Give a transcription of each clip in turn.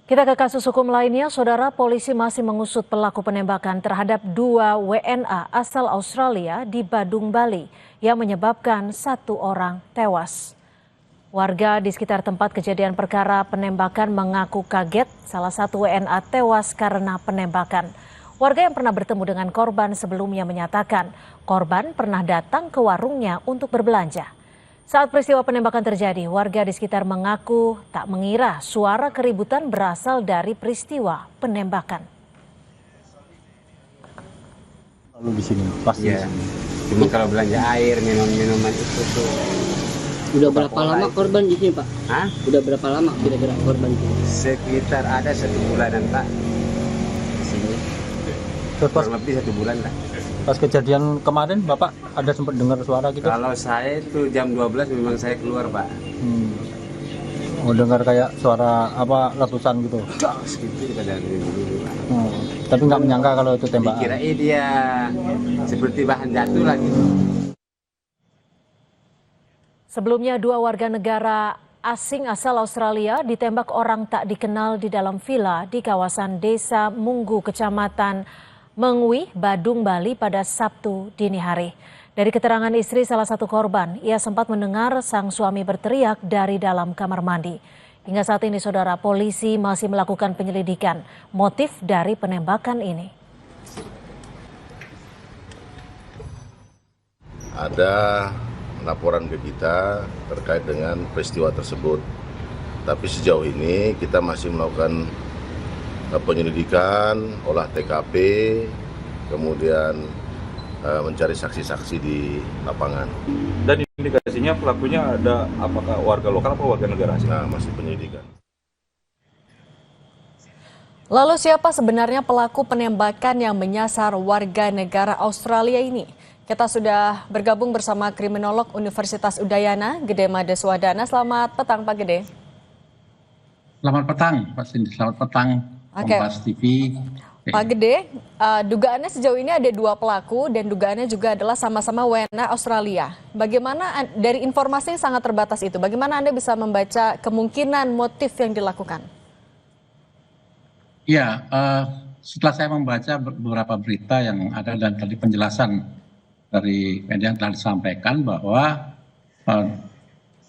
Kita ke kasus hukum lainnya, saudara. Polisi masih mengusut pelaku penembakan terhadap 2 WNA asal Australia di Badung, Bali yang menyebabkan 1 orang tewas. Warga di sekitar tempat kejadian perkara penembakan mengaku kaget salah satu WNA tewas karena penembakan. Warga yang pernah bertemu dengan korban sebelumnya menyatakan korban pernah datang ke warungnya untuk berbelanja. Saat peristiwa penembakan terjadi, warga di sekitar mengaku tak mengira suara keributan berasal dari peristiwa penembakan. Lalu di sini, pasti Ya, cuma kalau belanja air, minuman itu tuh. Udah berapa lama korban di sini, Pak? Hah? Udah berapa lama kira-kira korban di sini? Sekitar ada 1 bulanan, Pak. Terus Kurang lebih 1 bulan lah. pas kejadian kemarin Bapak ada sempat dengar suara gitu? Kalau saya itu jam 12 memang saya keluar, Pak. Oh, dengar kayak suara apa letusan gitu. Gas gitu kita dari dulu, Pak. Tapi nggak menyangka kalau itu tembakan. Dikirain dia seperti bahan jatuh lah gitu. Sebelumnya 2 warga negara asing asal Australia ditembak orang tak dikenal di dalam villa di kawasan Desa Munggu, Kecamatan Mengwi, Badung, Bali pada Sabtu dini hari. Dari keterangan istri salah satu korban, ia sempat mendengar sang suami berteriak dari dalam kamar mandi. Hingga saat ini, saudara, polisi masih melakukan penyelidikan motif dari penembakan ini. Ada laporan ke kita terkait dengan peristiwa tersebut. Tapi sejauh ini kita masih melakukan penyelidikan, olah TKP, kemudian mencari saksi-saksi di lapangan. Dan indikasinya pelakunya ada apakah warga lokal atau warga negara asing? Nah, masih penyelidikan. Lalu siapa sebenarnya pelaku penembakan yang menyasar warga negara Australia ini? Kita sudah bergabung bersama kriminolog Universitas Udayana, Gede Madeswadana. Selamat petang, Pak Gede. Selamat petang, Pak Cindy. Selamat petang, Kompas TV. Pak Gede, dugaannya sejauh ini ada 2 pelaku dan dugaannya juga adalah sama-sama WNA Australia. Bagaimana dari informasi yang sangat terbatas itu, bagaimana Anda bisa membaca kemungkinan motif yang dilakukan? Ya, setelah saya membaca beberapa berita yang ada dan tadi penjelasan dari media yang telah disampaikan bahwa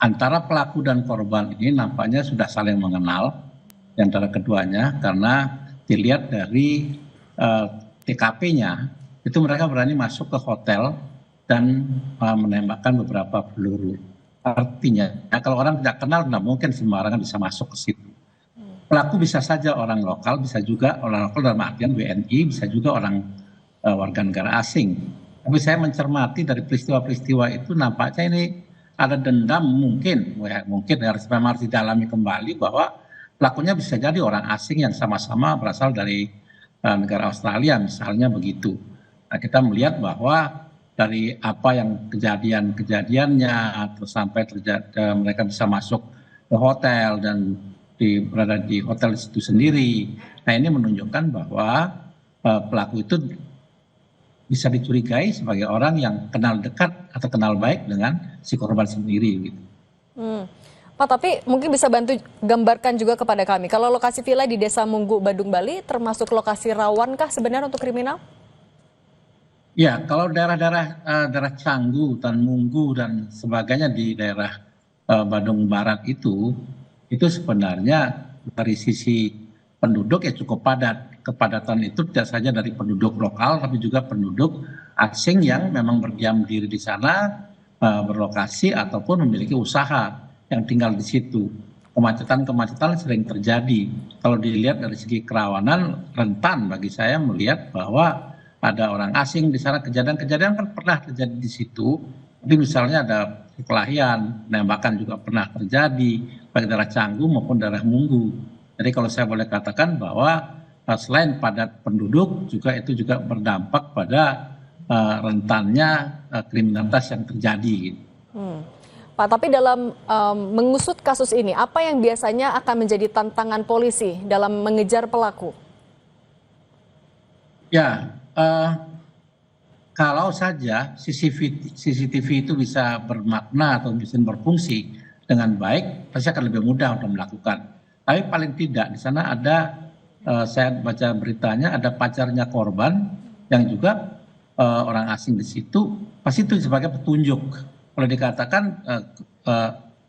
antara pelaku dan korban ini nampaknya sudah saling mengenal di antara keduanya, karena dilihat dari TKP-nya itu mereka berani masuk ke hotel dan menembakkan beberapa peluru. Artinya kalau orang tidak kenal tidak mungkin sembarangan bisa masuk ke situ. Pelaku bisa saja orang lokal, bisa juga orang lokal dalam artian WNI, bisa juga orang warga negara asing. Tapi saya mencermati dari peristiwa-peristiwa itu nampaknya ini ada dendam mungkin harus memang didalami kembali bahwa pelakunya bisa jadi orang asing yang sama-sama berasal dari negara Australia misalnya begitu. Nah, kita melihat bahwa dari apa yang kejadiannya terus sampai mereka bisa masuk ke hotel dan berada di hotel itu sendiri. Nah, ini menunjukkan bahwa pelaku itu bisa dicurigai sebagai orang yang kenal dekat atau kenal baik dengan si korban sendiri gitu. Pak, tapi mungkin bisa bantu gambarkan juga kepada kami, kalau lokasi villa di Desa Munggu, Badung, Bali termasuk lokasi rawankah sebenarnya untuk kriminal? Ya, kalau daerah Canggu dan Munggu dan sebagainya di daerah Badung Barat itu sebenarnya dari sisi penduduk ya cukup padat. Kepadatan itu tidak saja dari penduduk lokal, tapi juga penduduk asing yang memang berdiam diri di sana, berlokasi ataupun memiliki usaha yang tinggal di situ. Kemacetan sering terjadi. Kalau dilihat dari segi kerawanan, rentan bagi saya melihat bahwa ada orang asing di sana. Kejadian-kejadian kan pernah terjadi di situ. Tapi misalnya ada perkelahian, penembakan juga pernah terjadi, baik daerah Canggu maupun daerah Munggu. Jadi kalau saya boleh katakan bahwa selain padat penduduk, itu juga berdampak pada rentannya kriminalitas yang terjadi. Pak, tapi dalam mengusut kasus ini, apa yang biasanya akan menjadi tantangan polisi dalam mengejar pelaku? Ya, kalau saja CCTV itu bisa bermakna atau bisa berfungsi dengan baik, pasti akan lebih mudah untuk melakukan. Tapi paling tidak di sana ada, saya baca beritanya ada pacarnya korban yang juga orang asing di situ, pasti itu sebagai petunjuk. Kalau dikatakan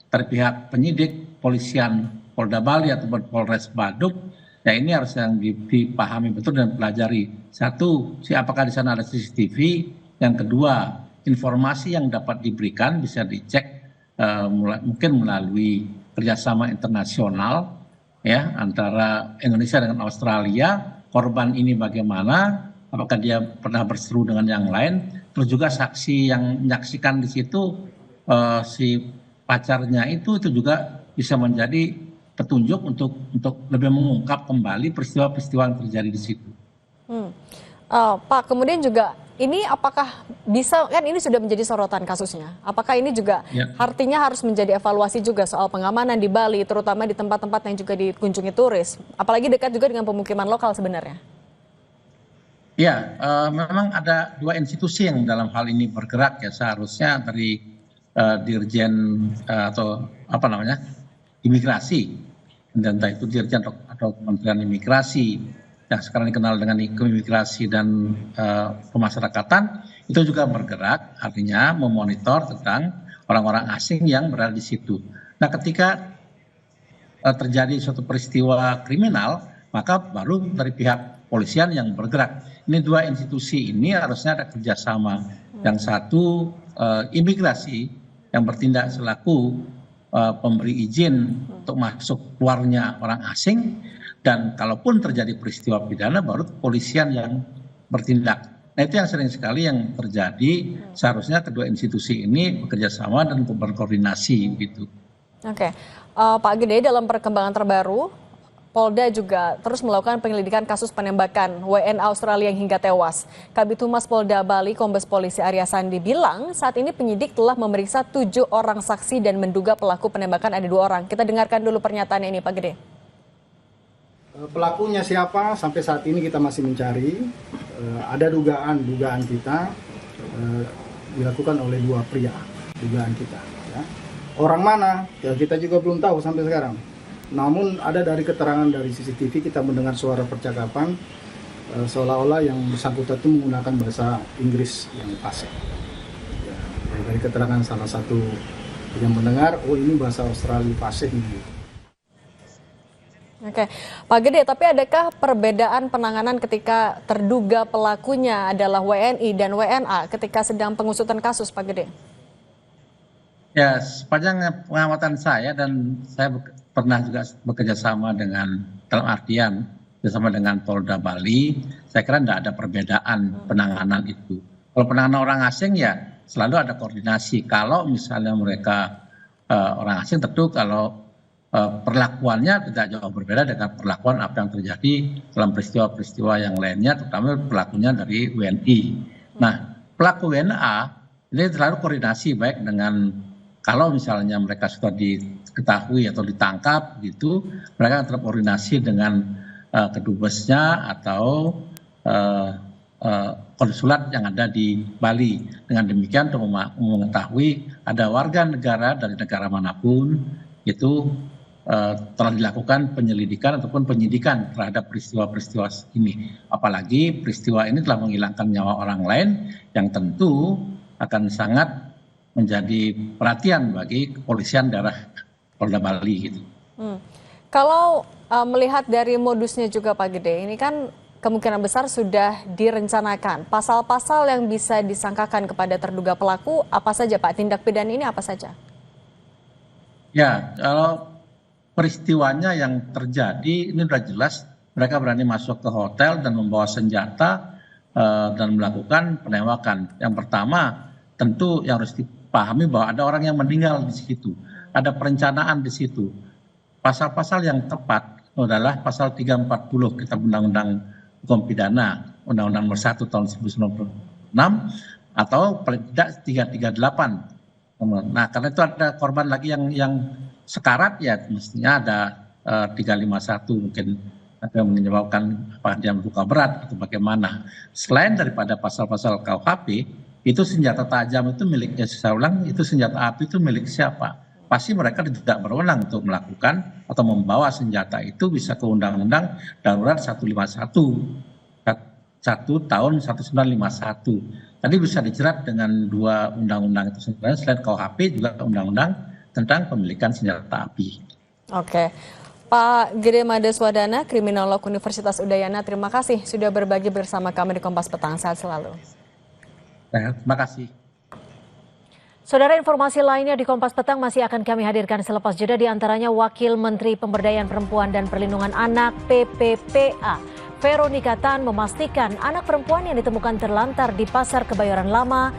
dari pihak penyidik, polisian Polda Bali ataupun Polres Badung, ya ini harus yang dipahami betul dan pelajari. Satu, apakah di sana ada CCTV. Yang kedua, informasi yang dapat diberikan bisa dicek mungkin melalui kerjasama internasional ya antara Indonesia dengan Australia. Korban ini bagaimana? Apakah dia pernah berseru dengan yang lain? Terus juga saksi yang menyaksikan di situ si pacarnya itu juga bisa menjadi petunjuk untuk lebih mengungkap kembali peristiwa-peristiwa yang terjadi di situ. Pak, kemudian juga ini apakah bisa, kan ini sudah menjadi sorotan kasusnya, apakah ini juga artinya harus menjadi evaluasi juga soal pengamanan di Bali, terutama di tempat-tempat yang juga dikunjungi turis, apalagi dekat juga dengan pemukiman lokal sebenarnya? Ya, memang ada dua institusi yang dalam hal ini bergerak ya, seharusnya dari Dirjen atau apa namanya imigrasi, dan entah itu Dirjen atau Kementerian Imigrasi yang sekarang dikenal dengan Imigrasi dan Pemasyarakatan, itu juga bergerak, artinya memonitor tentang orang-orang asing yang berada di situ. Nah, ketika terjadi suatu peristiwa kriminal, maka baru dari pihak polisian yang bergerak. Ini dua institusi ini harusnya ada kerjasama. Yang satu imigrasi yang bertindak selaku pemberi izin untuk masuk keluarnya orang asing, dan kalaupun terjadi peristiwa pidana baru kepolisian yang bertindak. Nah, itu yang sering sekali yang terjadi. Seharusnya kedua institusi ini bekerja sama dan berkoordinasi gitu. Oke, Pak Gede, dalam perkembangan terbaru, Polda juga terus melakukan penyelidikan kasus penembakan WNA Australia yang hingga tewas. Kabid Humas Polda Bali, Kombes Polisi Arya Sandi bilang saat ini penyidik telah memeriksa 7 orang saksi dan menduga pelaku penembakan ada 2 orang. Kita dengarkan dulu pernyataan ini, Pak Gede. Pelakunya siapa sampai saat ini kita masih mencari. Ada dugaan kita dilakukan oleh 2 pria, dugaan kita. Ya. Orang mana? Ya kita juga belum tahu sampai sekarang. Namun ada dari keterangan dari CCTV kita mendengar suara percakapan seolah-olah yang bersangkutan itu menggunakan bahasa Inggris yang fasih. Ya, dari keterangan salah satu yang mendengar, oh ini bahasa Australia fasih gitu. Oke, Pak Gede, tapi adakah perbedaan penanganan ketika terduga pelakunya adalah WNI dan WNA ketika sedang pengusutan kasus, Pak Gede? Ya, sepanjang pengamatan saya dan saya pernah juga bekerja sama dengan, dalam artian bersama dengan Polda Bali, saya kira tidak ada perbedaan penanganan itu. Kalau penanganan orang asing ya selalu ada koordinasi. Kalau misalnya mereka orang asing, tentu kalau perlakuannya tidak jauh berbeda dengan perlakuan apa yang terjadi dalam peristiwa-peristiwa yang lainnya, terutama pelakunya dari WNI. Nah, pelaku WNA ini selalu koordinasi baik dengan, kalau misalnya mereka sudah diketahui atau ditangkap gitu, mereka akan terkoordinasi dengan kedubesnya atau konsulat yang ada di Bali. Dengan demikian untuk mengetahui ada warga negara dari negara manapun itu telah dilakukan penyelidikan ataupun penyidikan terhadap peristiwa-peristiwa ini. Apalagi peristiwa ini telah menghilangkan nyawa orang lain yang tentu akan sangat menjadi perhatian bagi kepolisian daerah Polda Bali gitu. Kalau melihat dari modusnya juga, Pak Gede, ini kan kemungkinan besar sudah direncanakan. Pasal-pasal yang bisa disangkakan kepada terduga pelaku apa saja, Pak? Tindak pidana ini apa saja? Ya, kalau peristiwanya yang terjadi ini sudah jelas, mereka berani masuk ke hotel dan membawa senjata dan melakukan penembakan. Yang pertama, tentu yang harus dipahami bahwa ada orang yang meninggal di situ, ada perencanaan di situ. Pasal-pasal yang tepat adalah pasal 340 Kitab Undang-Undang Hukum Pidana, Undang-Undang Nomor 1 Tahun 1996 atau paling tidak 338. Nah, karena itu ada korban lagi yang sekarat, ya mestinya ada 351 mungkin yang menyebabkan apa dia luka berat atau bagaimana. Selain daripada pasal-pasal KUHP, itu senjata tajam itu miliknya, saya ulang, itu senjata api itu milik siapa? pasti mereka tidak berwenang untuk melakukan atau membawa senjata itu bisa ke Undang-Undang Darurat 1 tahun 1951. Tadi bisa dijerat dengan 2 undang-undang itu sebenarnya, selain KUHP juga undang-undang tentang pemilikan senjata api. Oke. Pak Gede Madeswadana, kriminolog Universitas Udayana, terima kasih sudah berbagi bersama kami di Kompas Petang. Sehat selalu. Terima kasih. Saudara, informasi lainnya di Kompas Petang masih akan kami hadirkan selepas jeda, di antaranya Wakil Menteri Pemberdayaan Perempuan dan Perlindungan Anak PPPA Veronica Tan memastikan anak perempuan yang ditemukan terlantar di Pasar Kebayoran Lama